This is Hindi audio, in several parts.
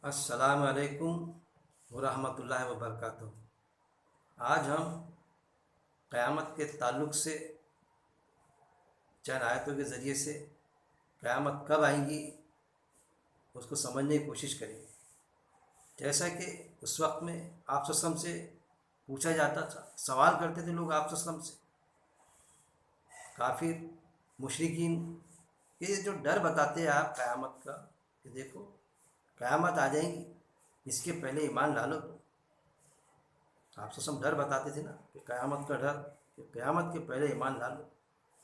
अस्सलाम वालेकुम वरहमतुल्लाहि वबरकातुहू। आज हम क़यामत के ताल्लुक़ से चंद आयतों के ज़रिए से क़यामत कब आएंगी उसको समझने की कोशिश करेंगे। जैसा कि उस वक्त में आप सल्लल्लाहु अलैहि वसल्लम से पूछा जाता था, सवाल करते थे लोग आप सल्लल्लाहु अलैहि वसल्लम से, काफिर मुशरिकीन, ये जो डर बताते हैं आप क़यामत का कि देखो क़यामत आ जाएंगी, इसके पहले ईमान ला लो। आप सब डर बताते थे ना कि क़यामत का डर, कि क़यामत के पहले ईमान ला लो।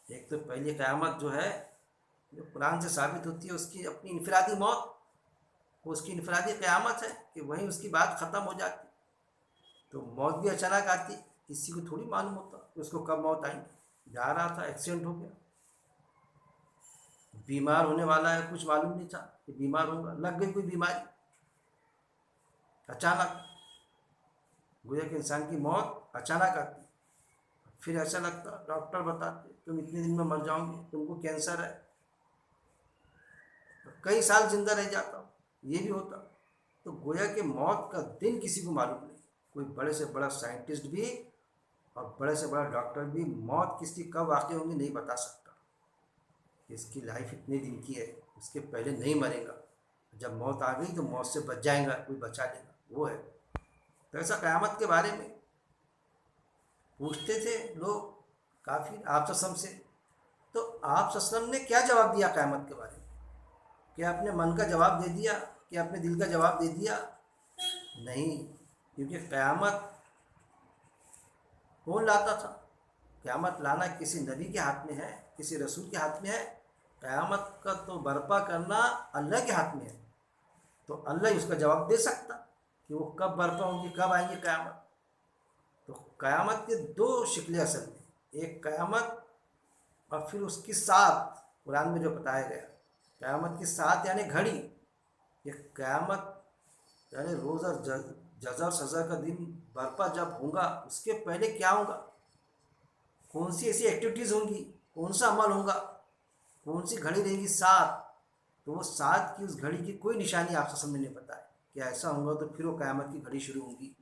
एक तो पहली क़यामत जो है, जो कुरान से साबित होती है, उसकी अपनी इनफरादी मौत, वो उसकी इनफरादी क़यामत है कि वहीं उसकी बात ख़त्म हो जाती। तो मौत भी अचानक आती, किसी को थोड़ी मालूम होता कि उसको कब मौत आएगी। जा रहा था, एक्सीडेंट हो गया, बीमार होने वाला है, कुछ मालूम नहीं था कि बीमार होगा, लग गई कोई बीमारी अचानक। गोया कि इंसान की मौत अचानक आती। फिर ऐसा लगता, डॉक्टर बताते तुम इतने दिन में मर जाओगे, तुमको कैंसर है, कई साल जिंदा रह जाता, ये भी होता। तो गोया कि मौत का दिन किसी को मालूम नहीं। कोई बड़े से बड़ा साइंटिस्ट भी और बड़े से बड़ा डॉक्टर भी मौत किसकी कब वाक़ई होंगी नहीं बता सकता। इसकी लाइफ इतने दिन की है, उसके पहले नहीं मरेगा, जब मौत आ गई तो मौत से बच जाएगा, कोई बचा लेगा, वो है। तो ऐसा क़यामत के बारे में पूछते थे लोग काफ़ी आप सल्लम से। तो आप सल्लम ने क्या जवाब दिया क़यामत के बारे में? क्या आपने मन का जवाब दे दिया, क्या आपने दिल का जवाब दे दिया? नहीं, क्योंकि क़यामत कौन लाता था? क़यामत लाना किसी नबी के हाथ में है, किसी रसूल के हाथ में है। क़यामत का तो बर्पा करना अल्लाह के हाथ में है। तो अल्लाह ही उसका जवाब दे सकता कि वो कब बर्पा होंगी, कब आएंगी क़यामत। तो क़यामत के दो शक्लें असल में, एक क़यामत और फिर उसकी साथ, कुरान में जो बताया गया क़यामत की साथ यानी घड़ी। ये क़यामत यानी रोज़ और जज़ा और सज़ा का दिन बर्पा जब होगा, उसके पहले क्या होगा, कौन सी ऐसी एक्टिविटीज़ होंगी, कौन सा अमल होगा, कौन सी घड़ी रहेगी साथ। तो वो साथ की उस घड़ी की कोई निशानी आपसे समझ नहीं पता है कि ऐसा होगा तो फिर वो क़यामत की घड़ी शुरू होगी,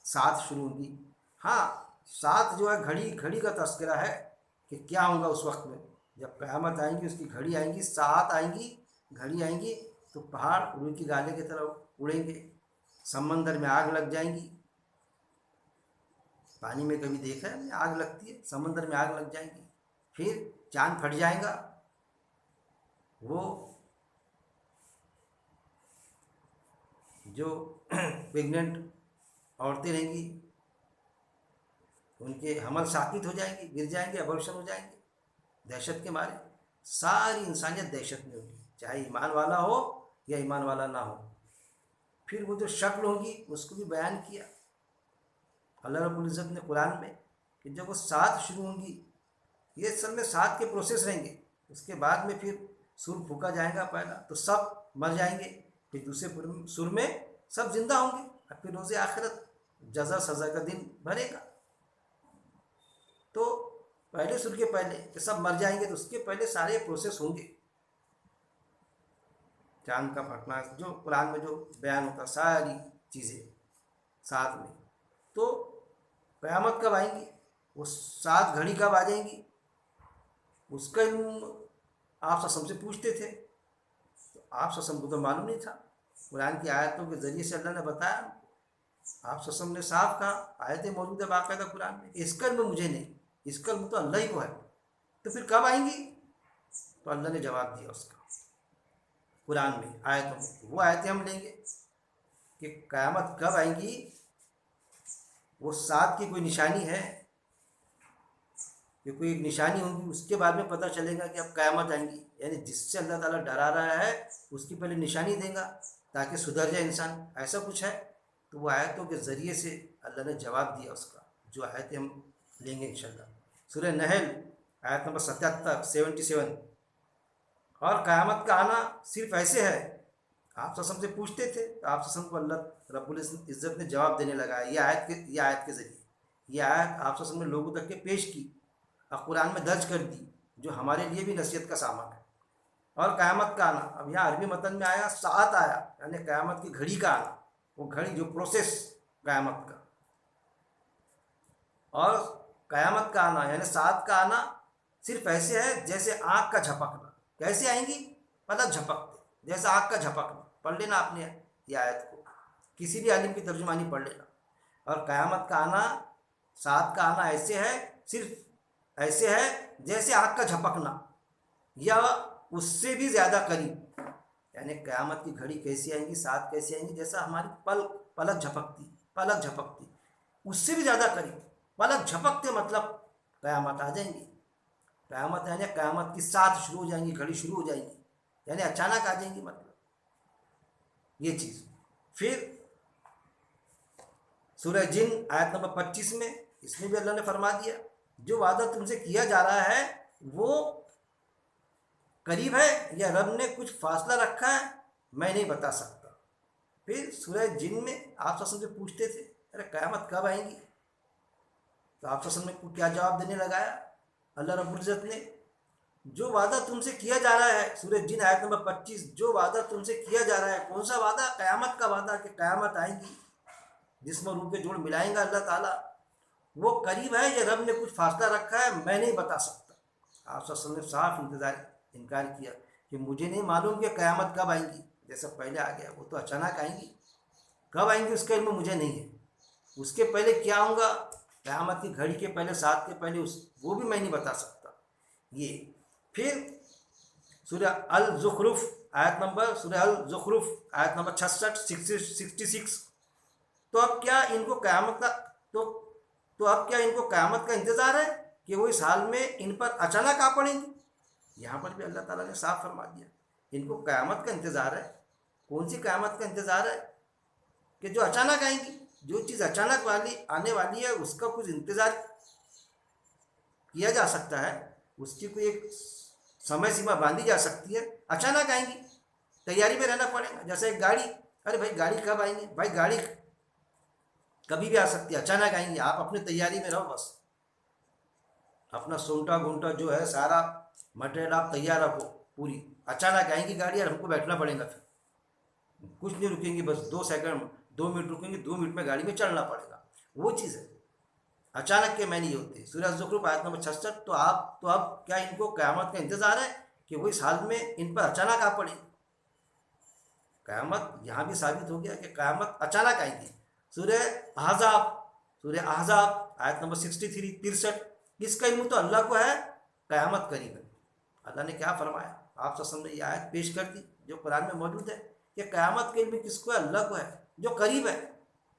साथ शुरू होगी। हाँ, साथ जो है घड़ी, घड़ी का तस्करा है कि क्या होगा उस वक्त में जब क़यामत आएंगी, उसकी घड़ी आएंगी, साथ आएंगी, घड़ी आएंगी। तो पहाड़ रुई की गाले की तरफ उड़ेंगे, समंदर में आग लग जाएंगी। पानी में कभी देखा है आग लगती है? समंदर में आग लग जाएंगी। फिर चांद फट जाएगा, वो जो प्रेग्नेंट औरतें रहेंगी उनके हमल साकित हो जाएंगे, गिर जाएंगे, अबॉर्शन हो जाएंगे दहशत के मारे। सारी इंसानियत दहशत में होगी, चाहे ईमान वाला हो या ईमान वाला ना हो। फिर वो जो शक्ल होगी उसको भी बयान किया अल्लाह रब्बुल इज़्ज़त ने कुरान में कि जब वो सात शुरू होंगी, ये सब में सात के प्रोसेस रहेंगे। उसके बाद में फिर सुर फूका जाएगा पहला, तो सब मर जाएंगे। फिर दूसरे सुर में सब जिंदा होंगे, और फिर रोज़े आखिरत जज़ा सज़ा का दिन भरेगा। तो पहले सुर के पहले कि सब मर जाएंगे, तो उसके पहले सारे प्रोसेस होंगे। चांद का फटना, जो कुरान में जो बयान होता, सारी चीज़ें साथ में। तो क़यामत कब आएंगी, वो सात घड़ी कब आ जाएंगी, उसका इल्म आप ससम से पूछते थे। तो आप ससम को तो मालूम नहीं था। कुरान की आयतों के ज़रिए से अल्लाह ने बताया, आप ससम ने साफ कहा, आयतें मौजूद है बाकायदा कुरान में, इसका इल्म मुझे नहीं, इसका इल्म तो अल्लाह ही को है। तो फिर कब आएंगी? तो अल्लाह ने जवाब दिया उसका कुरान में, आयतों में। वो आयतें हम लेंगे कि क़यामत कब आएंगी, वो सात की कोई निशानी है कि कोई एक निशानी होगी, उसके बाद में पता चलेगा कि अब क़यामत आएंगी। यानी जिससे अल्लाह ताला डरा रहा है उसकी पहले निशानी देगा ताकि सुधर जाए इंसान, ऐसा कुछ है। तो वो आयतों के ज़रिए से अल्लाह ने जवाब दिया उसका, जो आयतें हम लेंगे इंशाल्लाह। सूरह नहल आयत नंबर 77। और क़यामत का आना सिर्फ ऐसे है, आप ससम से पूछते थे तो आप ससम को अल्लाह रब्बुल इज़्ज़त ने जवाब देने लगा ये आयत के ज़रिए। ये आयत आप ससम ने लोगों तक के पेश की और कुरान में दर्ज कर दी, जो हमारे लिए भी नसीहत का सामान है। और क़यामत का आना, अब यहाँ अरबी मतन में आया सात आया, यानी क़यामत की घड़ी का आना, वो घड़ी जो प्रोसेस क़यामत का, और क़यामत का आना यानी सात का आना सिर्फ ऐसे है जैसे आँख का झपकना। कैसे आएंगी? पलक झपकते, जैसे आँख का झपकना। पढ़ लेना आपने ये आयत को, किसी भी आलिम की तर्जुमानी पढ़ लेना। और क़यामत का आना, सात का आना ऐसे है, सिर्फ ऐसे है जैसे आँख का झपकना या उससे भी ज़्यादा करीब। यानी क़यामत की घड़ी कैसी आएंगी, सात कैसी आएंगी, जैसा हमारी पलक झपकती, पलक झपकती, उससे भी ज़्यादा करीब। पलक झपकते मतलब क़यामत आ जाएंगी। क़यामत यानी क़यामत की सात शुरू हो जाएंगी, घड़ी शुरू हो जाएंगी, यानी अचानक आ जाएंगी, मतलब ये चीज़। फिर सूरह जिन आयत नंबर 25 में, इसमें भी अल्लाह ने फरमा दिया जो वादा तुमसे किया जा रहा है वो करीब है या रब ने कुछ फासला रखा है, मैं नहीं बता सकता। फिर सूरह जिन में आप सब से पूछते थे अरे क़यामत कब आएंगी, तो आप सब ने क्या जवाब देने लगाया? अल्लाह रब्बुल इज़्ज़त ने जो वादा तुमसे किया जा रहा है, सूरह जिन आयत नंबर 25, जो वादा तुमसे किया जा रहा है, कौन सा वादा? क़यामत का वादा, कि क़यामत आएगी जिसमें रूह के जोड़ मिलाएंगा अल्लाह ताला, वो करीब है या रब ने कुछ फासला रखा है, मैं नहीं बता सकता। आप सब ने साफ इनकार किया कि मुझे नहीं मालूम कि क़यामत कब आएंगी, जैसा पहले आ गया, वो तो अचानक आएंगी, कब आएंगी उसका इल्म मुझे नहीं है, उसके पहले क्या होगा, क़यामत की घड़ी के पहले, साथ के पहले, वो भी मैं नहीं बता सकता। ये फिर सूरह अल-ज़ुख़रुफ़ आयत नंबर, सूरह अल-ज़ुख़रुफ़ आयत नंबर 66। तो अब क्या इनको क़यामत का तो अब क्या इनको क़यामत का इंतज़ार है कि वो इस हाल में इन पर अचानक आ पड़ेंगी? यहाँ पर भी अल्लाह ताला ने साफ फरमा दिया, इनको क़यामत का इंतज़ार है। कौन सी क़यामत का इंतज़ार है? कि जो अचानक आएंगी, जो चीज़ अचानक वाली आने वाली है उसका कुछ इंतज़ार किया जा सकता है, उसकी कोई एक समय सीमा बांधी जा सकती है। अचानक आएंगी, तैयारी में रहना पड़ेगा। जैसे एक गाड़ी, अरे भाई गाड़ी कब आएंगी? भाई गाड़ी कभी भी आ सकती है, अचानक आएंगी, आप अपनी तैयारी में रहो, बस अपना सोंटा घूंटा जो है सारा मटेरियल आप तैयार रखो पूरी। अचानक आएंगी गाड़ी और हमको बैठना पड़ेगा, फिर कुछ नहीं रुकेंगी, बस 2 सेकंड 2 मिनट रुकेंगे, 2 मिनट में गाड़ी में चढ़ना पड़ेगा, वो चीज़ है। अचानक के मैंने ये होती है। सूरह ज़ुख़रुफ़ आयत नंबर 66। तो अब क्या इनको क़यामत का इंतज़ार है कि वो इस हाल में इन पर अचानक आ पड़े? क़यामत यहाँ भी साबित हो गया कि क़यामत अचानक आएगी। सूरह अहज़ाब आयत नंबर 63। इसका इल्म तो अल्लाह को है, क़यामत करीब है। अल्लाह ने क्या फरमाया? आप सब ने ये आयत पेश कर दी जो कुरान में मौजूद है कि क़यामत के इल्म किसको है? अल्लाह को है, जो करीब है।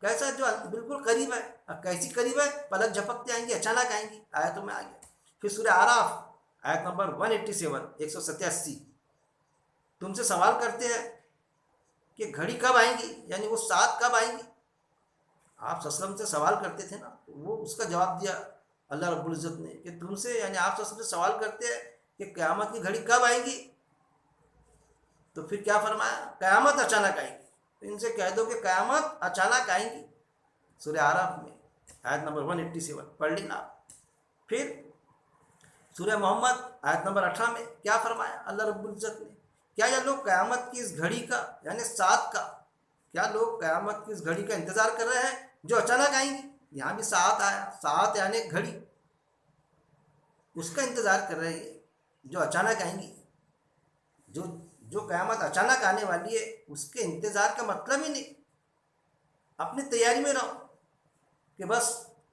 कैसा? जो बिल्कुल करीब है। कैसी करीब है? पलक झपकते आएंगी, अचानक आएंगी, आयतों में आ गया। फिर सूरह आराफ आयत नंबर 187 तुमसे सवाल करते हैं कि घड़ी कब आएंगी, यानी वो सात कब आएंगी। आप सल्लम से सवाल करते थे ना, तो वो उसका जवाब दिया अल्लाह रब्बुल इज़्ज़त ने कि तुमसे, यानी आप सल्लम से सवाल करते हैं कि क़यामत की घड़ी कब आएंगी, तो फिर क्या फरमाया? क़यामत अचानक आएगी। तो इनसे कह दो कि क़यामत अचानक आएंगी। सूरह आराफ में आयत नंबर 187 पढ़ लेना। फिर सूरह मोहम्मद आयत नंबर 18 में क्या फरमाया अल्लाह रब्बुल इज़्ज़त ने? क्या ये लोग क़यामत की इस घड़ी का, यानी सात का, क्या लोग क़यामत की इस घड़ी का इंतज़ार कर रहे हैं जो अचानक आएंगी? यहाँ भी सात आया, सात यानी घड़ी, उसका इंतज़ार कर रहे हैं जो अचानक आएंगी। जो क़यामत अचानक आने वाली है उसके इंतज़ार का मतलब ही नहीं। अपनी तैयारी में रहो कि बस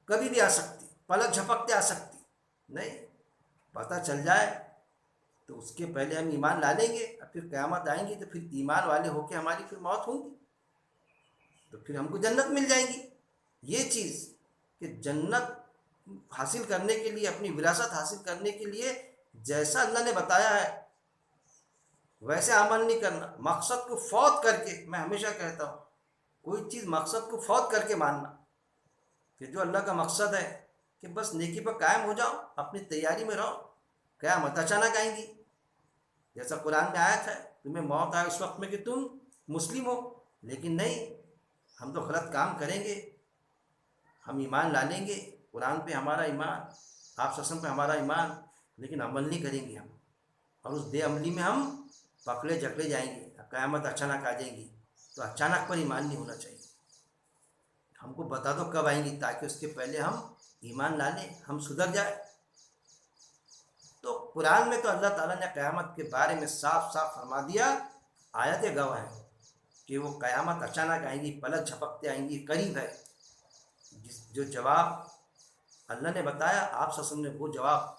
कभी भी आ सकती, पलक झपकते आ सकती। नहीं, पता चल जाए तो उसके पहले हम ईमान ला लेंगे, और फिर क़यामत आएंगी तो फिर ईमान वाले होके हमारी फिर मौत होगी, तो फिर हमको जन्नत मिल जाएगी। ये चीज़ कि जन्नत हासिल करने के लिए, अपनी विरासत हासिल करने के लिए जैसा अल्लाह ने बताया है वैसे अमल नहीं करना, मकसद को फौत करके। मैं हमेशा कहता हूँ, कोई चीज़ मकसद को फौत करके मानना कि जो अल्लाह का मकसद है कि बस नेकी पर कायम हो जाओ, अपनी तैयारी में रहो, क़यामत अचानक आएंगी। जैसा कुरान में आयत है, तुम्हें मौत आए उस वक्त में कि तुम मुस्लिम हो, लेकिन नहीं, हम तो गलत काम करेंगे, हम ईमान ला लेंगे, कुरान पे हमारा ईमान, आप ससम पे हमारा ईमान, लेकिन अमल नहीं करेंगे हम, और उस बेअमली में हम पकड़े जकड़े जाएंगे, क़यामत अचानक आ जाएंगी, तो अचानक पर ईमान नहीं होना चाहिए। हमको बता दो कब आएंगी, ताकि उसके पहले हम ईमान ला लें, हम सुधर जाए। तो कुरान में तो अल्लाह ताला ने क़यामत के बारे में साफ साफ फरमा दिया, आयतें गवाह हैं कि वो क़यामत अचानक आएंगी, पलक झपकते आएंगी, करीब है। जो जवाब अल्लाह ने बताया, आप ससम ने वो जवाब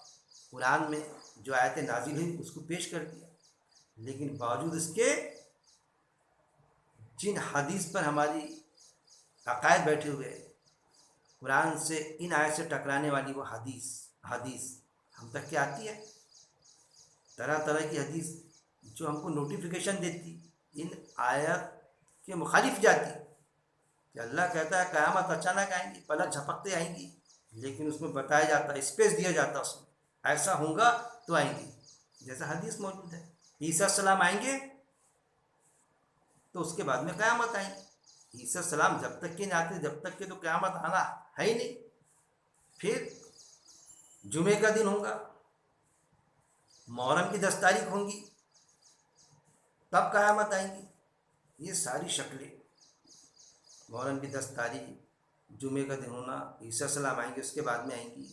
कुरान में जो आयतें नाजिल हुई उसको पेश कर दिया। लेकिन बावजूद इसके जिन हदीस पर हमारी अकायद बैठे हुए, कुरान से इन आयत से टकराने वाली वो हदीस हम तक क्या आती है, तरह तरह की हदीस जो हमको नोटिफिकेशन देती, इन आयत के मुखालिफ जाती कि अल्लाह कहता है क़यामत अचानक आएंगी, पलक झपकते आएंगी, लेकिन उसमें बताया जाता है, स्पेस दिया जाता है उसमें, ऐसा होगा तो आएंगी। जैसा हदीस मौजूद है, ईसा सलाम आएंगे तो उसके बाद में क़यामत आएंगी। ईसा सलाम जब तक के नहीं आते, जब तक के तो क़यामत आना है ही नहीं। फिर जुमे का दिन होगा, मुहर्रम की 10 तारीख होंगी, तब क़यामत आएंगी। ये सारी शक्लें, मुहर्रम की 10 तारीख, जुमे का दिन होना, ईसा सलाम आएंगे उसके बाद में आएंगी,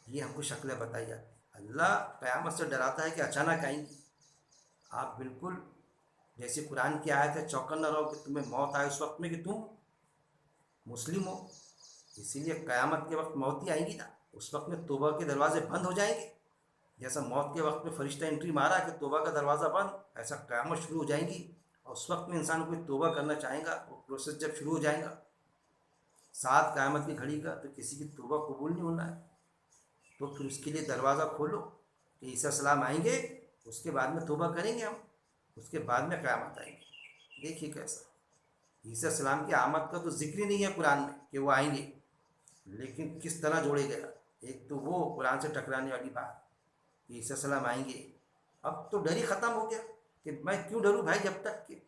ये हमको शक्लें बताई जाती। अल्लाह क़यामत से डराता है कि अचानक आएंगी। आप बिल्कुल जैसे कुरान की आयत है, चौकन न रहो कि तुम्हें मौत आए उस वक्त में कि तुम मुस्लिम हो। इसीलिए क़यामत के वक्त मौत ही आएंगी ना, उस वक्त में तौबा के दरवाजे बंद हो जाएंगे। जैसा मौत के वक्त में फरिश्ता एंट्री मारा कि तौबा का दरवाज़ा बंद, ऐसा क़यामत शुरू हो जाएंगी। और उस वक्त में इंसान कोई तौबा करना चाहेगा, वो प्रोसेस जब शुरू हो जाएगा साथ क़यामत की घड़ी का, तो किसी की तौबा कबूल नहीं होना है। तो फिर उसके लिए दरवाज़ा खोलो कि ईसा सलाम आएंगे, उसके बाद में तौबा करेंगे हम, उसके बाद में क़यामत आएंगे। देखिए कैसा, ईसा सलाम की आमद का तो जिक्र ही नहीं है कुरान में कि वो आएंगे, लेकिन किस तरह जोड़े गया। एक तो वो कुरान से टकराने वाली बात, ईसा सलाम आएंगे, अब तो डर ही ख़त्म हो गया कि मैं क्यों डरूं भाई, जब तक कि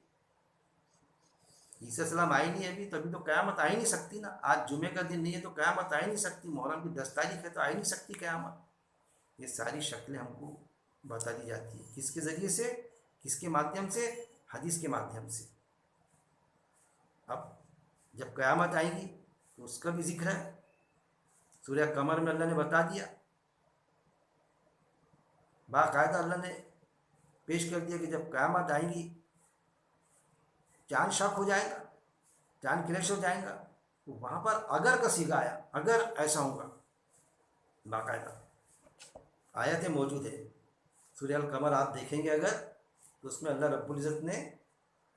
ईसा सलाम आई नहीं अभी, तभी तो क़यामत आ ही नहीं सकती ना। आज जुमे का दिन नहीं है तो क़यामत आ ही नहीं सकती, मुहर्रम की 10 तारीख है तो आ ही नहीं सकती क़यामत। ये सारी शक्लें हमको बता दी जाती है, किसके ज़रिए से, किसके माध्यम से, हदीस के माध्यम से। अब जब क़यामत आएगी तो उसका भी जिक्र है, सूरह कमर में अल्लाह ने बता दिया, बाकायदा अल्लाह ने पेश कर दिया कि जब क़यामत आएंगी चांद शक हो जाएगा, चांद क्रैश हो जाएगा। तो वहाँ पर अगर का सीगा आया, अगर ऐसा होगा, बाकायदा आयतें मौजूद है। सूरह अल कमर आप देखेंगे अगर, तो उसमें अल्लाह रब्बुल इज़्ज़त ने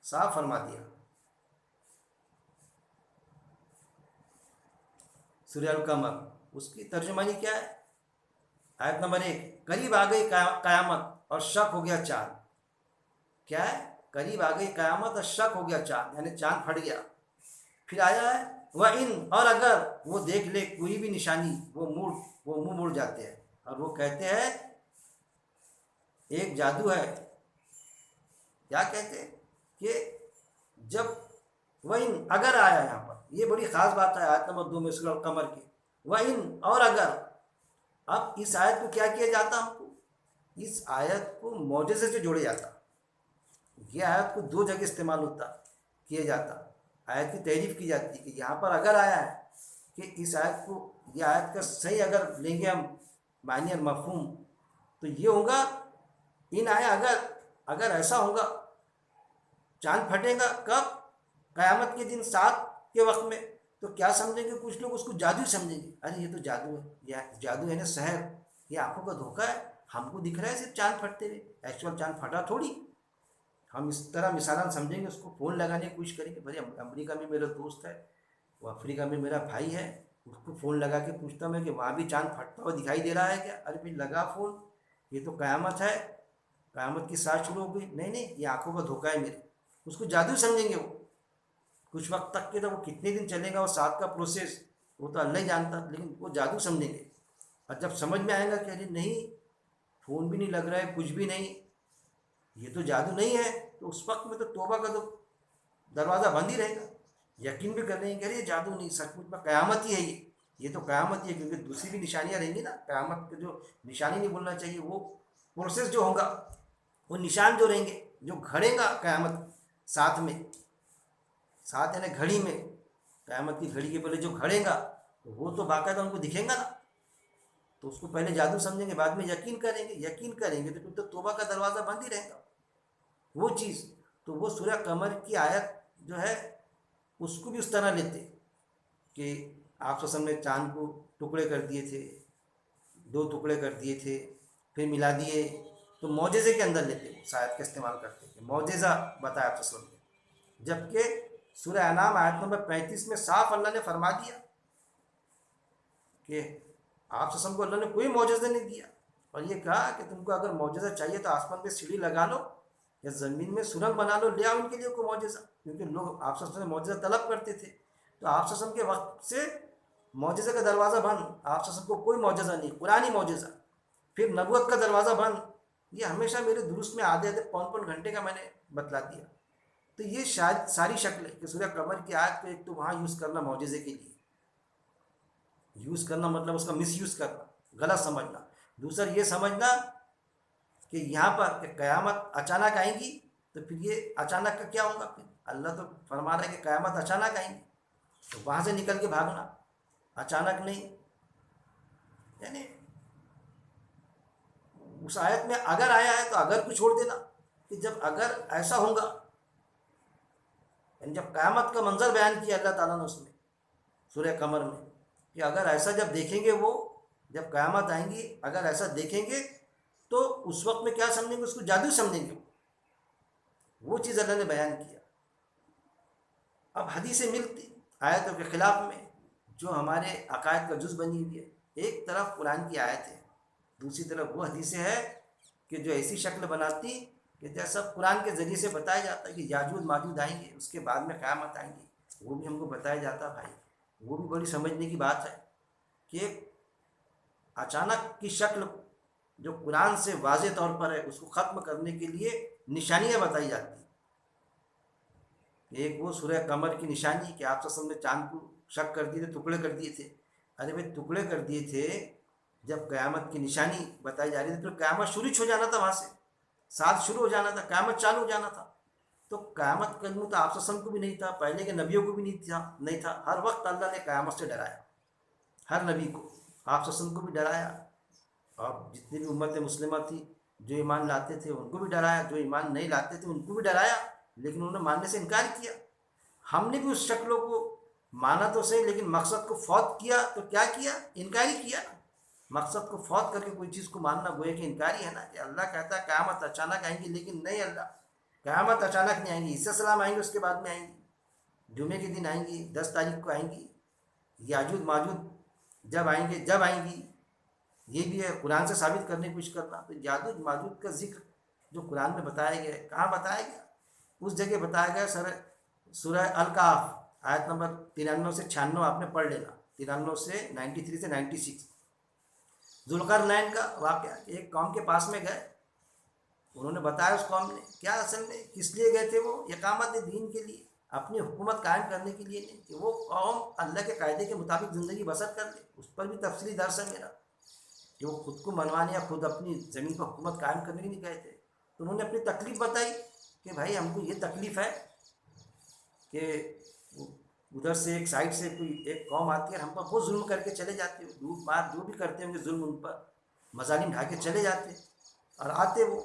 साफ फरमा दिया। सूरह अल कमर, उसकी तर्जुमानी क्या है, आयत नंबर 1, करीब आ गई क़यामत और शक हो गया चाँद। क्या है, करीब आ गई क़यामत और शक हो गया चाँद, यानी चाँद फट गया। फिर आया है वह इन, और अगर वो देख ले कोई भी निशानी, वो मुंह मुड़ जाते हैं और वो कहते हैं एक जादू है। क्या कहते हैं कि जब वह इन, अगर आया, यहाँ पर ये बड़ी ख़ास बात है आयत नंबर 2 में सूरह कमर की, वह इन और अगर। अब इस आयत को क्या किया जाता, हमको इस आयत को मौजज़े से जोड़ा जाता। ये आयत को 2 जगह इस्तेमाल होता, किया जाता, आयत की तारीफ़ की जाती है कि यहाँ पर अगर आया है कि इस आयत को, यह आयत का सही अगर लेंगे हम मानी और मफ़हूम, तो ये होगा इन आया अगर ऐसा होगा, चांद फटेगा कब, क़यामत के दिन 7 के वक्त में। तो क्या समझेंगे कुछ लोग, उसको जादू समझेंगे, अरे ये तो जादू है, या जादू है ना सहर, ये आंखों का धोखा है, हमको दिख रहा है सिर्फ चांद फटते हुए, एक्चुअल चांद फटा थोड़ी। हम इस तरह मिसालन समझेंगे, उसको फ़ोन लगाने की कोशिश करेंगे। भाई अमेरिका में मेरा दोस्त है, वो अफ्रीका में मेरा भाई है, उसको फ़ोन लगा के पूछता मैं कि वहाँ भी चांद फटता हुआ दिखाई दे रहा है क्या, अरे भाई लगा फ़ोन, ये तो क़यामत है, क़यामत की साथ शुरू हो गई, नहीं ये आंखों का धोखा है मेरे। उसको जादू समझेंगे वो कुछ वक्त तक के, तो वो कितने दिन चलेगा वो 7 का प्रोसेस, वो तो अल्लाह ही जानता, लेकिन वो जादू समझेंगे। और जब समझ में आएगा कि अरे नहीं, फ़ोन भी नहीं लग रहा है, कुछ भी नहीं, ये तो जादू नहीं है, तो उस वक्त में तो तौबा का तो दरवाज़ा बंद ही रहेगा। यकीन भी कर रहे हैं कि अरे जादू नहीं, सचमुच में क़यामत ही है, ये तो क़यामत ही है, क्योंकि दूसरी भी निशानियाँ रहेंगी ना, क़यामत के जो निशानी नहीं बोलना चाहिए, वो प्रोसेस जो होगा वो निशान जो रहेंगे, जो घड़ेगा क़यामत साथ में, साथ यानी घड़ी में, क़यामत की घड़ी के पहले जो घड़ेगा वो तो बाकायदा उनको दिखेगा ना। तो उसको पहले जादू समझेंगे, बाद में यकीन करेंगे, यकीन करेंगे तो फिर तो तौबा का दरवाज़ा बंद ही रहेगा वो चीज़। तो वो सूरह कमर की आयत जो है उसको भी उस तरह लेते कि आप सल्लल्लाहु अलैहि वसल्लम ने चाँद को टुकड़े कर दिए थे, 2 टुकड़े कर दिए थे, फिर मिला दिए, तो मौजज़े के अंदर लेते उस आयत का इस्तेमाल करते कि मौजज़ा बताया आप सल्लल्लाहु अलैहि वसल्लम ने। जबकि सूरह अनाम आयत नंबर 35 में साफ अल्लाह ने फरमा दिया कि आप सल्लल्लाहु अलैहि वसल्लम को अल्लाह ने कोई मौजज़ा नहीं दिया, और ये कहा कि तुमको अगर मौजज़ा चाहिए तो आसमान पे सीढ़ी लगा लो या ज़मीन में सुरंग बना लो, ले आओ उनके लिए कोई मौजज़ा। क्योंकि लोग आप सल्लल्लाहु अलैहि वसल्लम से मौजज़ा तलब करते थे, तो आप सल्लल्लाहु अलैहि वसल्लम के वक्त से मौजज़े का दरवाज़ा बंद, आप सल्लल्लाहु अलैहि वसल्लम को कोई मौजज़ा नहीं, कुरानी मौजज़ा। फिर नबूवत का दरवाज़ा बंद। ये हमेशा मेरे दुरुस्त में आधे आधे पौन पौन घंटे का मैंने बतला दिया। तो ये शायद सारी शक्लें कि सूरह कमर की आयत को एक तो वहाँ यूज़ करना मौजज़े के लिए, यूज़ करना मतलब उसका मिसयूज़ करना, गलत समझना। दूसरा ये समझना कि यहाँ पर कि क़यामत अचानक आएंगी, तो फिर ये अचानक का क्या होगा। फिर अल्लाह तो फरमा रहा है कि क़यामत अचानक आएंगी, तो वहाँ से निकल के भागना, अचानक नहीं। यानी उस आयत में अगर आया है तो अगर को छोड़ देना कि जब अगर ऐसा होगा, यानी जब क़यामत का मंजर बयान किया अल्लाह ताला ने उसमें सूरह कमर में कि अगर ऐसा जब देखेंगे, वो जब क़यामत आएंगी अगर ऐसा देखेंगे तो उस वक्त में क्या समझेंगे, उसको जादू समझेंगे। वो चीज़ अल्लाह ने बयान किया। अब हदीसें मिलती आयतों के ख़िलाफ़ में जो हमारे अकायद का जुज़ बनी हुई है। एक तरफ कुरान की आयत है, दूसरी तरफ वो हदीसें हैं कि जो ऐसी शक्ल बनाती कि जैसा कुरान के ज़रिए से बताया जाता है कि याजूज माजूज आएंगे, उसके बाद में क़यामत आएंगी, वो भी हमको बताया जाता है। भाई वो भी बड़ी समझने की बात है कि अचानक की शक्ल जो कुरान से वाज़े तौर पर है उसको ख़त्म करने के लिए निशानियाँ बताई जाती हैं। एक वो सूरह कमर की निशानी कि आप सल्लल्लाहु अलैहि वसल्लम ने चाँद को शक कर दिए थे, टुकड़े कर दिए थे। अरे भाई टुकड़े कर दिए थे, जब क़यामत की निशानी बताई जा रही थी, तो क़यामत शुरू हो जाना था, वहाँ से साथ शुरू हो जाना था, क़यामत चालू हो जाना था। तो क़यामत का इल्म तो आप सल्लल्लाहु अलैहि वसल्लम को भी नहीं था, पहले के नबियों को भी नहीं था। हर वक्त अल्लाह ने क़यामत से डराया, हर नबी को, आप सल्लल्लाहु अलैहि वसल्लम को भी डराया, और जितनी भी उम्मत मुस्लिमा थी जो ईमान लाते थे उनको भी डराया, जो ईमान नहीं लाते थे उनको भी डराया, लेकिन उन्होंने मानने से इनकार किया। हमने भी उस शक्लों को माना तो सही, लेकिन मकसद को फौत किया तो क्या किया, इनकार ही किया। मकसद को फौत करके कोई चीज़ को मानना गोया कि इनकार ही है ना। कि अल्लाह कहता है क़यामत अचानक आएंगी, लेकिन नहीं अल्लाह, क़यामत अचानक नहीं आएंगी, ईसा सलाम आएंगे उसके बाद में आएंगी, जुमे के दिन आएंगी, 10 तारीख को आएंगी। याजूज माजूज जब आएंगे, जब आएंगी, ये भी है कुरान से साबित करने की कोशिश करना। तो याजूज माजूज का जिक्र जो कुरान में बताया गया है, कहाँ बताया गया, उस जगह बताया गया सूरह अल कहफ आयत नंबर 93 से 96 आपने पढ़ लेना, 93 से 93 से 96। जुल्करनैन का वाक़या, एक कौम के पास में गए, उन्होंने बताया उस कौम ने क्या असल में किस लिए गए थे, वो इकामत दीन के लिए, अपनी हुकूमत कायम करने के लिए नहीं, कि वो कौम अल्लाह के कायदे के मुताबिक ज़िंदगी बसर कर ले। उस पर भी तफसीली दर्स है मेरा, कि वो खुद को मनवाने या खुद अपनी ज़मीन पर हुकूमत कायम करने के लिए गए थे। तो उन्होंने अपनी तकलीफ़ बताई कि भाई हमको ये तकलीफ़ है कि उधर से एक साइड से कोई एक कौम आती है, हम पर बहुत जुल्म करके चले जाते, लूट मार जो भी करते होंगे, जुल्म उन पर मजालिम ढा के चले जाते और आते वो,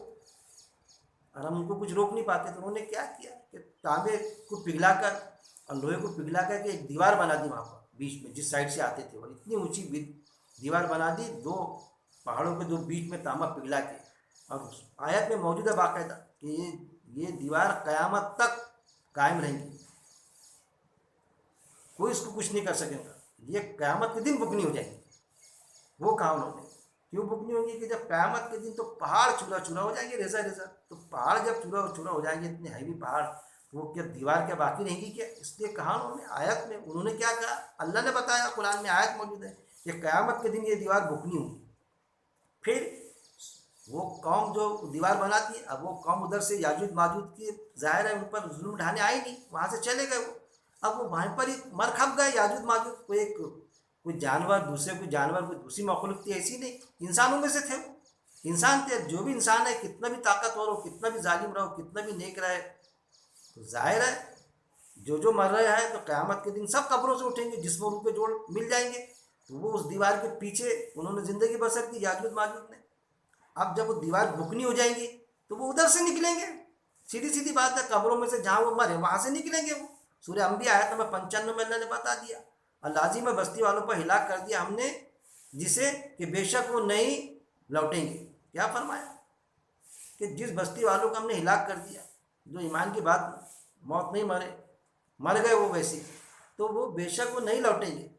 और हम उनको कुछ रोक नहीं पाते। तो उन्होंने क्या किया कि तांबे को पिघला कर और लोहे को पिघला कर के एक दीवार बना दी वहाँ पर बीच में, जिस साइड से आते थे, और इतनी ऊंची दीवार बना दी, 2 पहाड़ों के 2 बीच में तांबा पिघला के। और आयत में मौजूद है बाकायदा कि ये दीवार क़यामत तक कायम रहेंगी, कोई इसको कुछ नहीं कर सकेगा, ये क़यामत के दिन बुकनी हो जाएगी। वो कहा उन्होंने, क्यों बुकनी होंगी, कि जब क़यामत के दिन तो पहाड़ चूरा चूरा हो जाएंगे, रेजा रेजा। तो पहाड़ जब चूरा चूरा हो जाएंगे, इतने हैवी पहाड़, वो क्या दीवार क्या बाकी रहेगी क्या। इसलिए कहा उन्होंने आयत में, उन्होंने क्या कहा, अल्लाह ने बताया, कुरान में आयत मौजूद है कि क़यामत के दिन ये दीवार बुकनी होगी। फिर वो कौम जो दीवार बनाती है, अब वो कौम उधर से याजूज माजूज की ज़ाहिर है उन पर जुल्म ढाने आई नहीं, वहाँ से चले गए वो। अब वो वहीं पर ही मर खप गए याजूज माजूज। कोई जानवर दूसरे, कोई जानवर कोई दूसरी मखलूक थी, ऐसी नहीं, इंसानों में से थे वो। इंसान थे, जो भी इंसान है, कितना भी ताकतवर हो, कितना भी जालिम रहो, कितना भी नेक रहे, तो जाहिर है जो जो मर रहे हैं तो क़यामत के दिन सब कब्रों से उठेंगे, जिस्म और रूह के जोड़ मिल जाएंगे। तो वो उस दीवार के पीछे उन्होंने ज़िंदगी बसर की, याजूज माजूज ने। अब जब वो दीवार बुकनी हो जाएंगी तो वो उधर से निकलेंगे। सीधी सीधी बात है, कब्रों में से जहाँ वो मरे वहाँ से निकलेंगे वो। सूर्य अंबिया आयत नंबर 95 में अल्लाह ने बता दिया, और लाजिम बस्ती वालों पर हिलाक कर दिया हमने, जिसे कि बेशक वो नहीं लौटेंगे। क्या फरमाया कि जिस बस्ती वालों को हमने हिलाक कर दिया, जो ईमान की बात, मौत नहीं मरे, मर गए वो वैसे, तो वो बेशक वो नहीं लौटेंगे,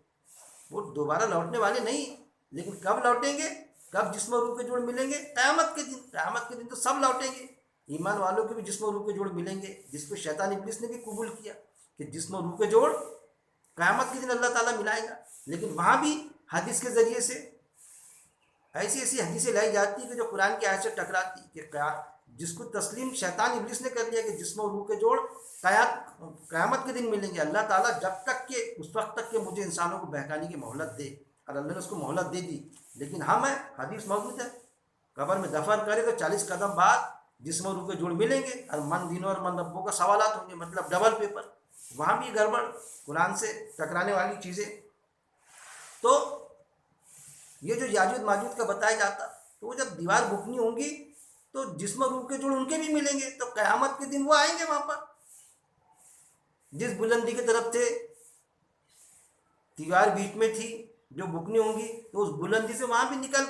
वो दोबारा लौटने वाले नहीं। लेकिन कब लौटेंगे, कब जिस्म और रूह के जोड़ मिलेंगे? क़यामत के दिन। क़यामत के दिन तो सब लौटेंगे, ईमान वालों के भी जिस्म और रूह के जोड़ मिलेंगे, जिसको शैतान इब्लिस ने भी कबूल किया कि जिस्म और रूह के जोड़ क़यामत के दिन अल्लाह ताला मिलाएगा। लेकिन वहाँ भी हदीस के ज़रिए से ऐसी ऐसी हदीसें लाई जाती है कि जो कुरान की आयत से टकराती, कि जिसको तस्लीम शैतान इब्लिस ने कर लिया कि जिस्म और रूह के जोड़ क़यामत के दिन मिलेंगे। अल्लाह ताला जब तक के उस वक्त तक के मुझे इंसानों को बहकाने की मोहलत दे, और अल्लाह ने उसको मोहलत दे दी। लेकिन हम है, हदीस मौजूद है, कब्र में दफन करे तो 40 कदम बाद जिस्म और रूह के जोड़ मिलेंगे, और मन दिनों और मन रब्बों का सवालात होंगे, मतलब डबल पेपर। वहाँ भी गड़बड़, कुरान से टकराने वाली चीज़ें। तो ये जो याजूज माजूज का बताया जाता, तो वो जब दीवार बुकनी होंगी तो जिस्म रूह के जोड़ उनके भी मिलेंगे, तो क़यामत के दिन वो आएंगे वहाँ पर। जिस बुलंदी की तरफ थे, दीवार बीच में थी, जो बुकनी होंगी, तो उस बुलंदी से वहाँ भी निकल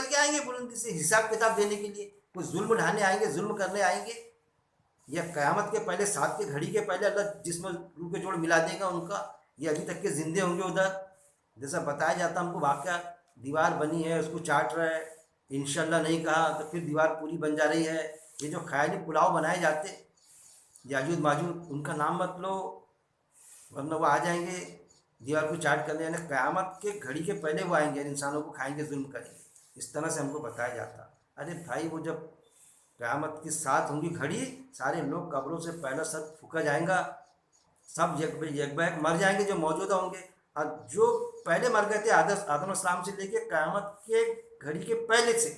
के आएंगे, बुलंदी से हिसाब किताब देने के लिए। कुछ जुल्म ढाने आएंगे, जुल्म करने आएंगे, या क़यामत के पहले, 7 की घड़ी के पहले अल्लाह जिस्म रूह के जोड़ मिला देगा उनका, ये अभी तक के जिंदे होंगे उधर। जैसा बताया जाता हमको वाक़या, दीवार बनी है, उसको चाट रहा है, इंशाल्लाह नहीं कहा तो फिर दीवार पूरी बन जा रही है। ये जो ख्याली पुलाव बनाए जाते याजूज माजूज, उनका नाम मत लो, वरना वो आ जाएंगे दीवार को चाट करने, यानी क़यामत के घड़ी के पहले वो आएंगे, इंसानों को खाएंगे, जुल्म करेंगे। इस तरह से हमको बताया जाता। अरे भाई, वो जब क़यामत की 7 होंगी घड़ी, सारे लोग कब्रों से पहला सर फूका जाएगा, सब यकबैक मर जाएंगे जो मौजूदा होंगे। और जो पहले मर गए थे आदम अस्सलाम से लेके क़यामत के घड़ी के पहले से,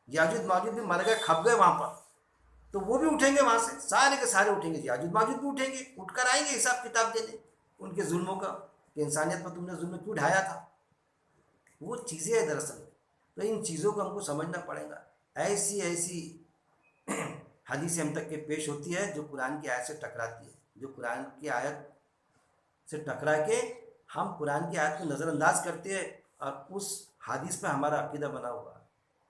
याजूज माजूज भी मर गए, खप गए वहाँ पर, तो वो भी उठेंगे वहाँ से, सारे के सारे उठेंगे, याजूज माजूज भी उठेंगे, उठकर आएंगे हिसाब किताब देने उनके जुल्मों का, कि इंसानियत पर तुमने जुल्म क्यों ढाया था। वो चीज़ें हैं दरअसल। तो इन चीज़ों को हमको समझना पड़ेगा। ऐसी ऐसी हदीसें हम तक के पेश होती है जो कुरान की आयत से टकराती है, जो कुरान की आयत से टकरा के हम कुरान की आयत को नज़रअंदाज करते हैं, और उस हदीस पर हमारा अकीदा बना हुआ।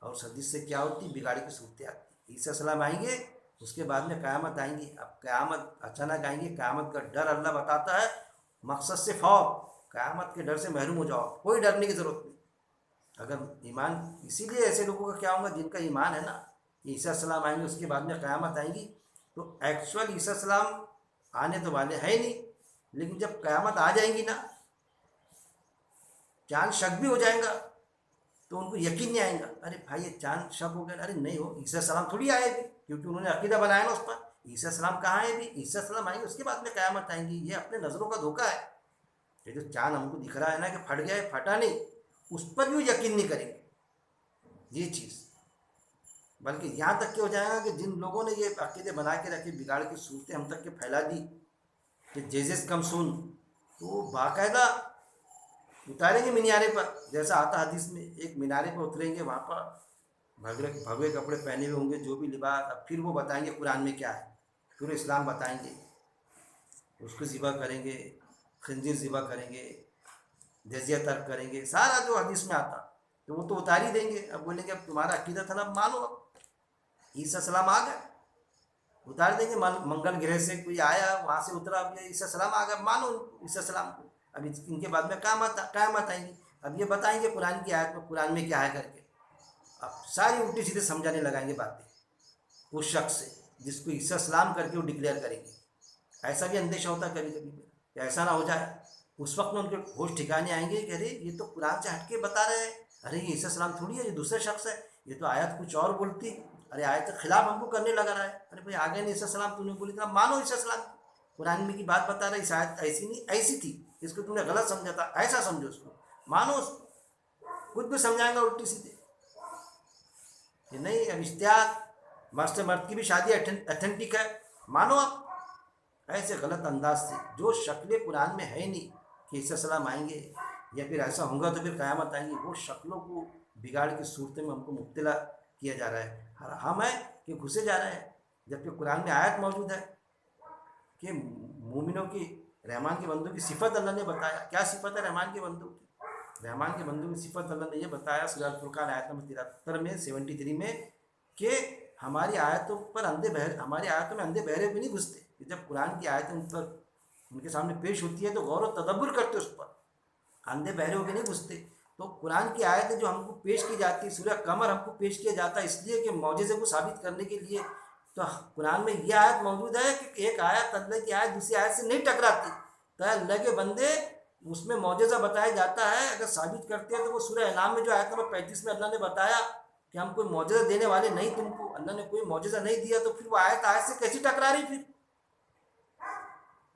और उस हदीस से क्या होती, बिगाड़ी की सूरतें आती। ईसा सलाम आएंगे, उसके बाद में क़यामत आएंगी। अब क़यामत अचानक आएंगी, क़यामत का डर अल्लाह बताता है, मकसद से फ़ौक, क़यामत के डर से महरूम हो जाओ, कोई डरने की ज़रूरत नहीं। अगर ईमान, इसीलिए ऐसे लोगों का क्या होगा जिनका ईमान है ना, ईसा सलाम आएंगे, उसके बाद में क़यामत आएंगी, तो एक्चुअल ईसा सलाम आने तो वाले है ही नहीं। लेकिन जब क़यामत आ जाएंगी ना, चांद शक भी हो जाएगा, तो उनको यकीन नहीं आएगा, अरे भाई ये चांद शक हो गया, अरे नहीं हो, ईसा सलाम थोड़ी आए भी, क्योंकि उन्होंने अकीदा बनाया ना उस पर। ईसा सलाम कहाँ है भी, ईसा सलाम आएंगे, उसके बाद में क़यामत आएंगी। ये अपने नज़रों का धोखा है। ये जो चांद हमको दिख रहा है ना कि फट गया है, फटा नहीं, उस पर भी यकीन नहीं करेंगे ये चीज़। बल्कि यहाँ तक क्या हो जाएगा कि जिन लोगों ने ये अकीदे बना के रखे, बिगाड़ की सूरतें हम तक के फैला दी कि जेजेस कम सुन, तो वो बाकायदा उतारेंगे मीनारे पर, जैसा आता हदीस में, एक मीनारे पर उतरेंगे, वहाँ पर भगवे भगवे कपड़े पहने हुए होंगे, जो भी लिबास, अब फिर वो बताएंगे कुरान में क्या है, फिर इस्लाम बताएंगे, उसको ज़िबा करेंगे, खंजीर ज़िबा करेंगे, जजिया तर्क करेंगे, सारा जो हदीस में आता, तो वो तो उतार ही देंगे। अब बोलेंगे अब तुम्हारा अकीदा था ना, मानो, अब ईसा सलाम आ गए, उतार देंगे। मंगल ग्रह से कोई आया, वहाँ से उतरा, अब ये ईसा सलाम आ गया, मानो ईसा सलाम को। अब इनके बाद में क़यामत आएंगी, अब ये बताएंगे कुरान की आयत में, कुरान में क्या है करके। अब सारी उल्टी सीधे समझाने लगाएंगे बातें उस शख्स से जिसको ईसा सलाम करके वो डिक्लेयर करेंगे। ऐसा भी अंदेशा होता है कभी कभी, ऐसा ना हो जाए, उस वक्त में उनके होश ठिकाने आएंगे कि अरे ये तो कुरान से हटके बता रहे हैं, अरे ये ईसा सलाम थोड़ी है, ये दूसरा शख्स है, ये तो आयत कुछ और बोलती, अरे आयत के खिलाफ हमको करने लगा रहा है। अरे भाई आ गए नहीं ईसा सलाम, तूने बोली था, मानो ईसा सलाम कुरान में की बात बता रहा है, शायद ऐसी नहीं ऐसी थी, इसको तुमने गलत समझा था, ऐसा समझो उसको, मानो उसको, कुछ भी समझाएंगा उल्टी सीधे। कि नहीं अब इश्तिहाद, मर्द से मर्द की भी शादी अथेंटिक है, मानो आप। ऐसे गलत अंदाज से जो शक्लें कुरान में है ही नहीं कि ईसा सलाम आएंगे या फिर ऐसा होगा तो फिर क़यामत आएंगी, वो शक्लों को बिगाड़ की सूरत में हमको मुब्तला किया जा रहा है। हम है कि घुसे जा रहे हैं, जबकि कुरान में आयत मौजूद है कि मोमिनों की, रहमान के बंदों की सिफत अल्लाह ने बताया। क्या सिफत है रहमान के बंदों की? रहमान के बंदों की सिफत अल्लाह ने ये बताया सूरह अल फुरकान आयत नंबर 73 में, 73 में, कि हमारी आयतों पर अंधे बहरे, हमारी आयतों में अंधे बहरे भी नहीं घुसते। जब कुरान की आयतें उन पर, उनके सामने पेश होती है तो गौर व तदब्बुर करते उस पर, अंधे बहरे होकर नहीं घुसते। तो कुरान की आयतें जो हमको पेश की जाती है, सूरह कमर हमको पेश किया जाता है इसलिए कि मौजज़े को साबित करने के लिए। तो कुरान में यह आयत मौजूद है कि एक आयत अल्लाह की आयत दूसरी आयत से नहीं टकराती, तो अल्लाह के बंदे उसमें मौजज़ा बताया जाता है, अगर साबित करते हैं तो वो सूरह इनाम में जो आयत नंबर 35 में अल्लाह ने बताया कि हम कोई मौजज़ा देने वाले नहीं, तुमको अल्लाह ने कोई मौजज़ा नहीं दिया, तो फिर वो आयत आयत से कैसी टकरा रही फिर?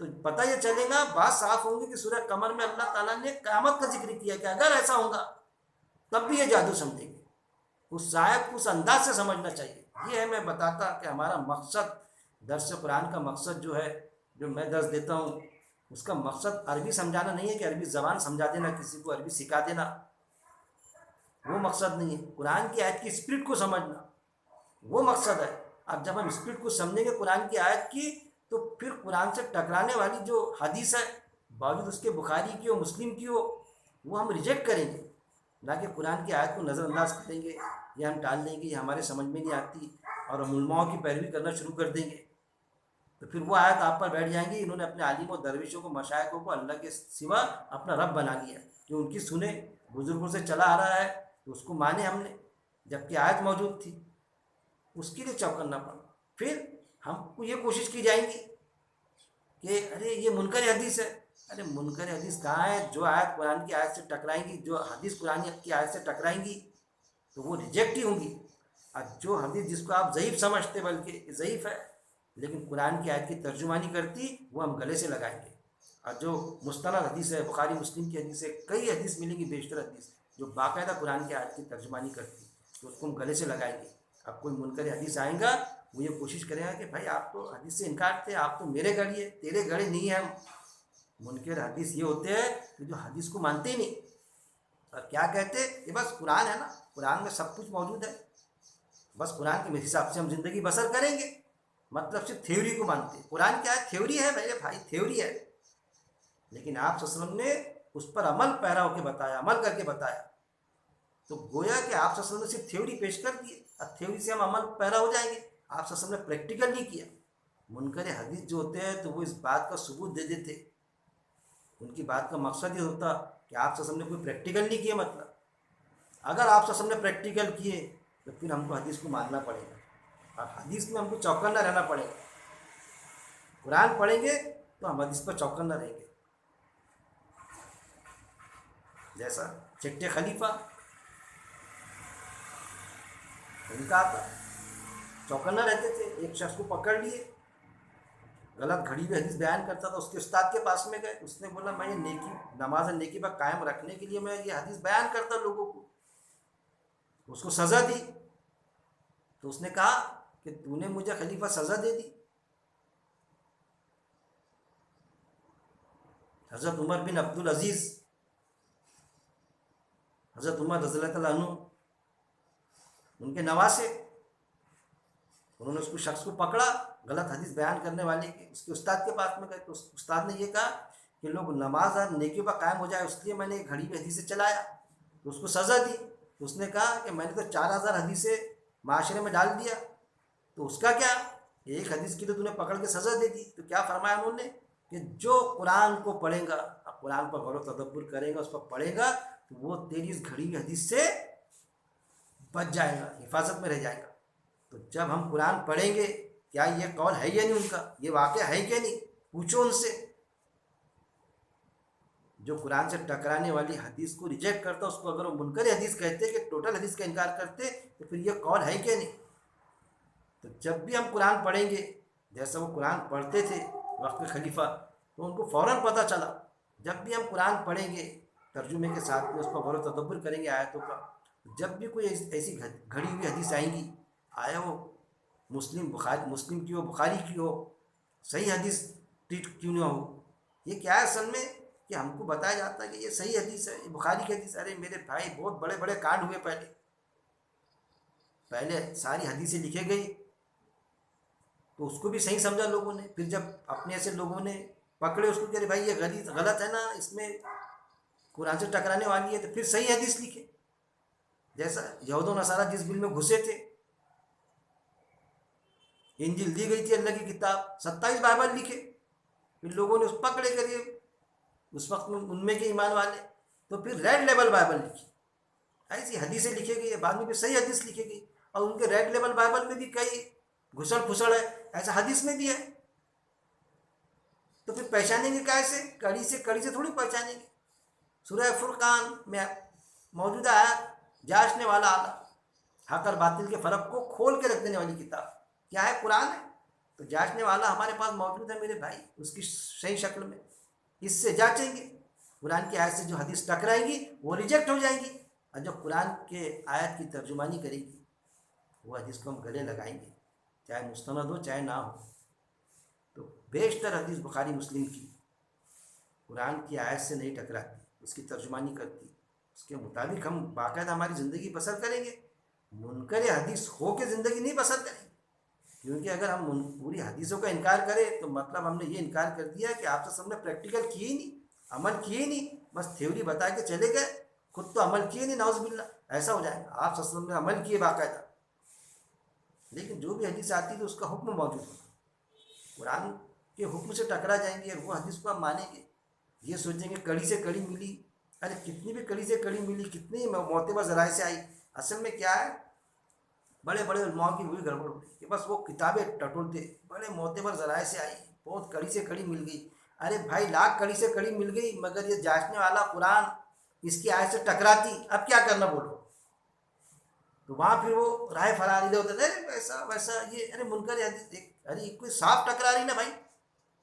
तो पता ये चलेगा, बात साफ होंगी कि सूरह कमर में अल्लाह ताला ने क़यामत का जिक्र किया कि अगर ऐसा होगा तब भी ये जादू समझेंगे। उस आयत को उस अंदाज से समझना चाहिए। ये है, मैं बताता कि हमारा मकसद दर्स कुरान का मकसद जो है, जो मैं दर्स देता हूँ, उसका मकसद अरबी समझाना नहीं है कि अरबी ज़बान समझा देना, किसी को अरबी सिखा देना, वो मकसद नहीं है। कुरान की आयत की स्पिरिट को समझना वो मकसद है। अब जब हम स्पिरिट को समझेंगे कुरान की आयत की, तो फिर कुरान से टकराने वाली जो हदीस है, बावजूद उसके बुखारी की हो, मुस्लिम की हो, वो हम रिजेक्ट करेंगे, ना कि कुरान की आयत को नज़रअंदाज करेंगे या हम टाल देंगे, ये हमारे समझ में नहीं आती, और हम उलमाओं की पैरवी करना शुरू कर देंगे। तो फिर वो आयत आप पर बैठ जाएंगी, इन्होंने अपने आलिम और दरवेशों को, मशाइखों को अल्लाह के सिवा अपना रब बना लिया, कि उनकी सुने, बुज़ुर्गों से चला आ रहा है तो उसको माने हमने, जबकि आयत मौजूद थी। उसके लिए चौकन्ना पड़ा। फिर हमको ये कोशिश की जाएगी कि अरे ये मुनकर हदीस है। अरे मुनकर हदीस कहाँ है? जो आयत कुरान की आयत से टकराएंगी, जो हदीस कुरान की आयत से टकराएंगी तो वो रिजेक्ट ही होंगी। और जो हदीस जिसको आप ज़ईफ़ समझते, बल्कि ज़ईफ़ है लेकिन कुरान की आयत की तर्जुमानी करती, वो हम गले से लगाएंगे। और जो मुस्तनद हदीस है, बुखारी मुस्लिम की हदीस है, कई हदीस मिलेंगी, बेशतर हदीस जो बाकायदा कुरान की आयत की तर्जुमानी करती, तो उसको हम गले से लगाएंगे। अब कोई मुनकर हदीस आएगा, वो ये कोशिश करेगा कि भाई आप तो हदीस से इनकार थे, आप तो मेरे गढ़ी है, तेरे गढ़े नहीं है हम। मुनकर हदीस ये होते हैं कि जो हदीस को मानते ही नहीं, और क्या कहते, ये बस कुरान है ना, कुरान में सब कुछ मौजूद है, बस कुरान के हिसाब से हम ज़िंदगी बसर करेंगे, मतलब सिर्फ थ्योरी को मानते। कुरान क्या है? थ्योरी है मेरे भाई, थ्योरी है, लेकिन आप सल्लल्लाहु अलैहि वसल्लम ने उस पर अमल पैरा होकर बताया, अमल करके बताया। तो गोया कि आप सल्लल्लाहु अलैहि वसल्लम ने सिर्फ थ्योरी पेश कर दी, और थ्योरी से हम अमल पैरा हो जाएंगे। आप सल्लल्लाहु अलैहि वसल्लम ने प्रैक्टिकल नहीं किया। मुनकर हदीस जो होते हैं तो वो इस बात का सबूत दे देते, उनकी बात का मकसद ये होता कि आप सल्लल्लाहु अलैहि वसल्लम ने कोई प्रैक्टिकल नहीं किया। मतलब अगर आप सल्लल्लाहु अलैहि वसल्लम ने प्रैक्टिकल किए तो फिर हमको हदीस को मानना पड़ेगा, और हदीस में हमको चौकन्ना रहना पड़ेगा। कुरान पढ़ेंगे तो हम हदीस पर चौकन्ना रहेंगे। जैसा चिट्टे खलीफा, उनका आता, चौकन्ना रहते थे। एक शख्स को पकड़ लिए, गलत घड़ी में हदीस बयान करता था, उसके उस्ताद के पास में गए, उसने बोला मैं ये नेकी, नमाज नेकी पर कायम रखने के लिए मैं ये हदीस बयान करता लोगों को। उसको सज़ा दी, तो उसने कहा कि तूने मुझे खलीफा सज़ा दे दी। हज़रत उमर बिन अब्दुल अजीज़, हज़रत उमर रज़ियल्लाहु अन्हु, उनके नवासे, उन्होंने उसको शख्स को पकड़ा, गलत हदीस बयान करने वाले के, उसके उस्ताद के पास में गए, तो उस्ताद ने ये कहा कि लोग नमाज और नेकी पर कायम हो जाए, इसलिए मैंने घड़ी में हदीसें चलाया। तो उसको सज़ा दी। तो उसने कहा कि मैंने तो 4000 हदीसें माशरे में डाल दिया, तो उसका क्या, एक हदीस की तो तूने पकड़ के सज़ा दे दी। तो क्या फरमाया उन्होंने कि जो कुरान को पढ़ेगा, कुरान पर गौर तदब्बुर करेगा, उस पर पढ़ेगा, तो वो तेरी इस घड़ी में हदीस से बच जाएगा, हिफाजत में रह जाएगा। तो जब हम कुरान पढ़ेंगे, क्या ये कौल है या नहीं उनका, ये वाक़या है क्या नहीं, पूछो उनसे। जो कुरान से टकराने वाली हदीस को रिजेक्ट करता, उसको अगर वो मुनकर हदीस कहते कि टोटल हदीस का इनकार करते, तो फिर ये कौल है क्या नहीं। तो जब भी हम कुरान पढ़ेंगे, जैसा वो कुरान पढ़ते थे वक्त खलीफा, तो उनको फ़ौरन पता चला, जब भी हम कुरान पढ़ेंगे तर्जुमे के साथ में, उस पर गौर तदब्बुर करेंगे आयतों का, जब भी कोई ऐसी घड़ी हुई हदीस आएंगी, आया वो मुस्लिम की हो, बुखारी की हो, सही हदीस ट्रीट क्यों ना हो, ये क्या है असल में कि हमको बताया जाता है कि ये सही हदीस है, ये बुखारी की हदीस। अरे मेरे भाई, बहुत बड़े बड़े कांड हुए पहले, पहले सारी हदीसें लिखे गई, तो उसको भी सही समझा लोगों ने। फिर जब अपने ऐसे लोगों ने पकड़े उसको, कह रहे भाई ये गलत है ना, इसमें कुरान से टकराने वाली है, तो फिर सही हदीस लिखे। जैसा यहूद और नसारा जिस बिल में घुसे थे, इंजील दी गई थी अल्लाह की किताब, 27 बाइबल लिखे। फिर लोगों ने उस पकड़े करिए उस वक्त में उनमें के ईमान वाले, तो फिर रेड लेबल बाइबल लिखी। ऐसी हदीसें लिखी गई है, बाद में फिर सही हदीस लिखी गई, और उनके रेड लेबल बाइबल में भी कई घुसड़ फुसड़ है, ऐसा हदीस में भी है। तो फिर पहचानेंगे कैसे? कड़ी से थोड़ी पहचानेंगे। सूरह फुरकान में मौजूदा है जांचने वाला आला, हक और बातिल के फ़र्क को खोल के रख देने वाली किताब क्या है? कुरान है। तो जांचने वाला हमारे पास मौजूद है मेरे भाई, उसकी सही शक्ल में। इससे जांचेंगे, कुरान की आयत से जो हदीस टकराएंगी वो रिजेक्ट हो जाएंगी, और जो कुरान के आयत की तर्जुमानी करेगी वो हदीस को हम गले लगाएंगे, चाहे मुस्तनद हो चाहे ना हो। तो बेशतर हदीस बुखारी मुस्लिम की कुरान की आयत से नहीं टकराती, उसकी तर्जुमानी करती, उसके मुताबिक हम बाकायदा हमारी ज़िंदगी बसर करेंगे। मुनकर हदीस हो के ज़िंदगी नहीं बसर करेंगे, क्योंकि अगर हम पूरी हदीसों का इनकार करें तो मतलब हमने ये इनकार कर दिया कि आप तो सबने प्रैक्टिकल किए ही नहीं, अमल किए ही नहीं, बस थ्योरी बता के चले गए, खुद तो अमल किए नहीं, नाउज़ुबिल्लाह, ऐसा हो जाएगा। आप सब ने अमल किए बाकायदा, लेकिन जो भी हदीस आती है तो उसका हुक्म मौजूद होगा, कुरान के हुक्म से टकरा जाएंगे और वो हदीस को हम मानेंगे। ये सोचेंगे कड़ी से कड़ी मिली, अरे कितनी भी कड़ी से कड़ी मिली, कितनी मोतबर ज़राए से आई, असल में क्या है, बड़े बड़े उलमाओं की वही गड़बड़ हुई कि बस वो किताबें टटोलते, बड़े मोतबर ज़राए से आई, बहुत कड़ी से कड़ी मिल गई। अरे भाई, लाख कड़ी से कड़ी मिल गई, मगर ये जांचने वाला कुरान इसकी आयत से टकराती, अब क्या करना बोलो? तो वहाँ फिर वो राय फरारी होते थे, अरे वैसा वैसा ये, अरे मुनकर हदीस, अरे कोई साफ टकरा रही ना भाई।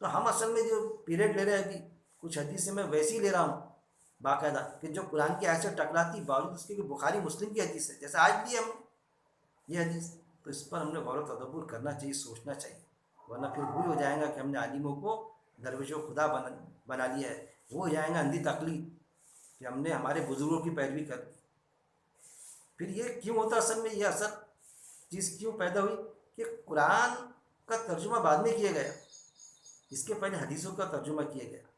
तो हम असल में जो पीरियड ले रहे हैं अभी, कुछ हदीस से मैं वैसे ही ले रहा हूँ बाकायदा, कि जो कुरान की आयत से टकराती, बावजूद उसके कि बुखारी मुस्लिम की हदीस है, जैसे आज भी हम ये हदीस। तो इस पर हमने गौर तदब्बुर करना चाहिए, सोचना चाहिए, वरना फिर भूल हो जाएगा कि हमने आलिमों को दरवेशों खुदा बना लिया है। वो हो जाएगा अंधी तकलीफ कि हमने हमारे बुजुर्गों की पैरवी कर दी। फिर ये क्यों होता? असल में ये असर चीज़ क्यों पैदा हुई कि कुरान का तर्जुमा बाद में किया गया, इसके पहले हदीसों का तर्जुमा किया गया।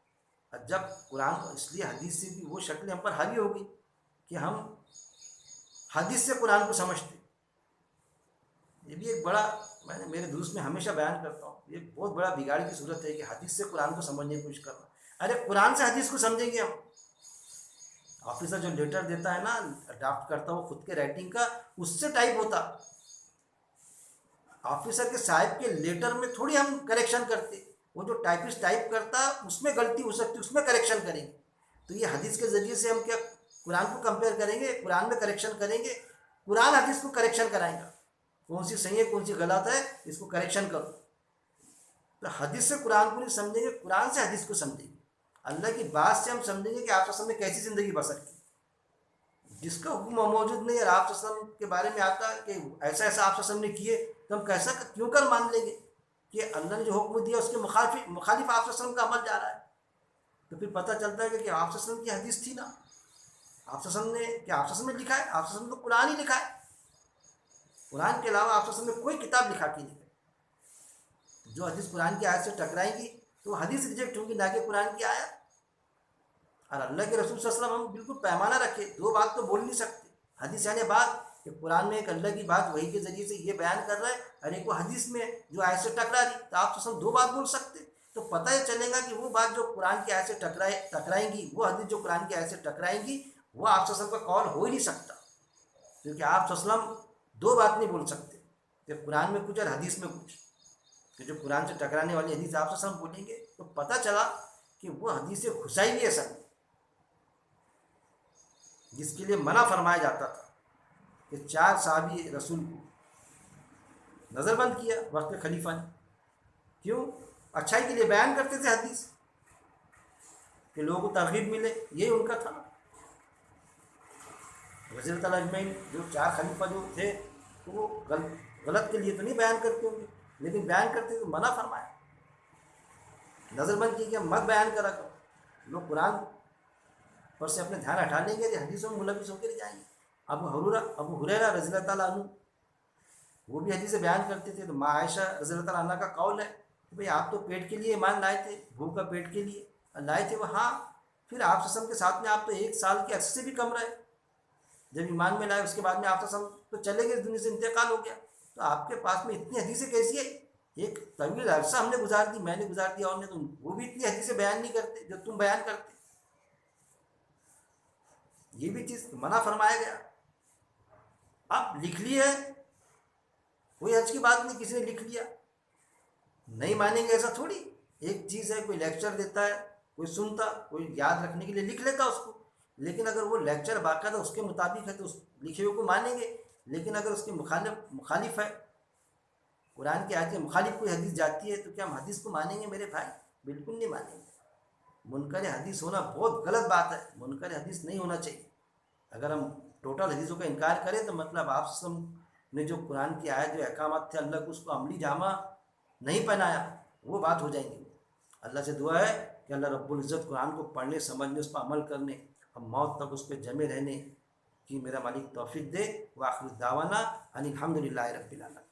और जब कुरान, इसलिए हदीस से भी वो शक्ल हम पर हावी हो गई कि हम हदीस से कुरान को समझते। ये भी एक बड़ा, मैंने मेरे दुरुस्त में हमेशा बयान करता हूँ, ये बहुत बड़ा बिगाड़ की सूरत है कि हदीस से कुरान को समझने की कोशिश करना। अरे कुरान से हदीस को समझेंगे हम। ऑफिसर जो लेटर देता है ना, ड्राफ्ट करता है वो खुद के राइटिंग का, उससे टाइप होता। ऑफिसर के साहब के लेटर में थोड़ी हम करेक्शन करते, वो जो टाइपिस्ट टाइप करता उसमें गलती हो सकती, उसमें करेक्शन करेंगे। तो ये हदीस के ज़रिए से हम क्या कुरान को कंपेयर करेंगे, कुरान में करेक्शन करेंगे, कुरान हदीस को करेक्शन कराएंगा, कौन सी सही है कौन सी गलत है, इसको करेक्शन करो। तो हदीस से कुरान को नहीं समझेंगे, कुरान से हदीस को समझेंगे। अल्लाह की बात से हम समझेंगे कि आप ने कैसी ज़िंदगी बसर की, जिसका हुक्म मौजूद नहीं है। आप के बारे में आता है कि ऐसा ऐसा आप ने किए, तो हम कैसा क्यों कर मान लेंगे कि अल्लाह ने जो हुक्म दिया उसके मुखालिफ आप का अमल जा रहा है? तो फिर पता चलता है कि आप की हदीस थी ना, आप ने क्या आप ने लिखा है? आप ने तो कुरान ही लिखा है, कुरान के अलावा आप ने कोई किताब लिखा की नहीं है। जो हदीस कुरान की आयत से टकराएंगी तो हदीस रिजेक्ट होंगी, ना कि कुरान की आयत। और अल्लाह के रसूल सल्लल्लाहु अलैहि वसल्लम हम बिल्कुल पैमाना रखे, दो बात तो बोल नहीं सकते। हदीस यानी बात कि कुरान में एक अल्लाह की बात वही के ज़रिए से ये बयान कर रहा है, और एक वो हदीस में जो आयत से टकरा रही, तो आप सब दो बात बोल सकते। तो पता ही चलेगा कि वो बात जो कुरान की आयत से टकराएंगी, वो हदीस जो कुरान की आयत से टकराएंगी, वो आप सब का कौल हो ही नहीं सकता, क्योंकि आप सल्लम दो बात नहीं बोल सकते कि कुरान में कुछ और हदीस में कुछ। तो जो कुरान से टकराने वाली हदीस आप सब बोलेंगे तो पता चला कि वो हदीस से घुसाई भी है सब, जिसके लिए मना फरमाया जाता था कि 4 साहबी रसूल को नज़रबंद किया वक्त खलीफा ने। क्यों? अच्छाई के लिए बयान करते थे हदीस, कि लोगों को तरगीब मिले, यही उनका था। वज़ीर अजमैन जो 4 खलीफा जो थे, तो वो गलत के लिए तो नहीं बयान करते होंगे, लेकिन बयान करते तो मना फरमाया, नज़रबंद की कि मत बयान करा करो। लोग कुरान पर से अपने ध्यान हटा लेंगे, हदीसों में मुलविस होकर जाएंगे। अबू हुरैरा रज़ी अल्लाह तआला अन्हु वो भी हदीस बयान करते थे। तो माँ आयशा रज़ी अल्लाह तआला अन्हा का कौल है कि भाई आप तो पेट के लिए ईमान लाए थे, भूख का पेट के लिए लाए थे वो। हाँ, फिर आप ससम के साथ में आप तो 1 साल के अर्से से भी कम रहे। जब ईमान में लाए उसके बाद में आप ससम तो चले गए, इस दुनिया से इंतकाल हो गया। तो आपके पास में इतनी हदीसें कैसी है? एक तवील अरसा हमने गुजार दी, मैंने गुजार दिया, और ने तुम वो भी इतनी हदीसें बयान नहीं करते जो तुम बयान करते। ये भी चीज़ मना फरमाया गया। अब लिख ली है, कोई हज की बात नहीं, किसी ने लिख लिया, नहीं मानेंगे ऐसा थोड़ी। एक चीज़ है, कोई लेक्चर देता है, कोई सुनता, कोई याद रखने के लिए लिख लेता उसको, लेकिन अगर वो लेक्चर बाकायदा उसके मुताबिक है तो उस लिखे हुए को मानेंगे। लेकिन अगर उसके मुखालिफ है, कुरान की आयत के मुखालिफ कोई हदीस जाती है, तो क्या हम हदीस को मानेंगे मेरे भाई? बिल्कुल नहीं मानेंगे। मुनकर हदीस होना बहुत गलत बात है, मुनकर हदीस नहीं होना चाहिए। अगर हम टोटल हदीसों का इनकार करें तो मतलब आप ने जो कुरान की आयत जो अहकामात थे, अल्लाह को उसको अमली जामा नहीं पहनाया, वो बात हो जाएंगी। अल्लाह से दुआ है कि अल्लाह रब्बुल इज़्ज़त कुरान को पढ़ने, समझने, उस पर अमल करने, हम मौत तक उस पर जमे रहने की मेरा मालिक तौफीक दे। व आखिर दावाना अनिल हम्दुलिल्लाहि रब्बिल आलमीन।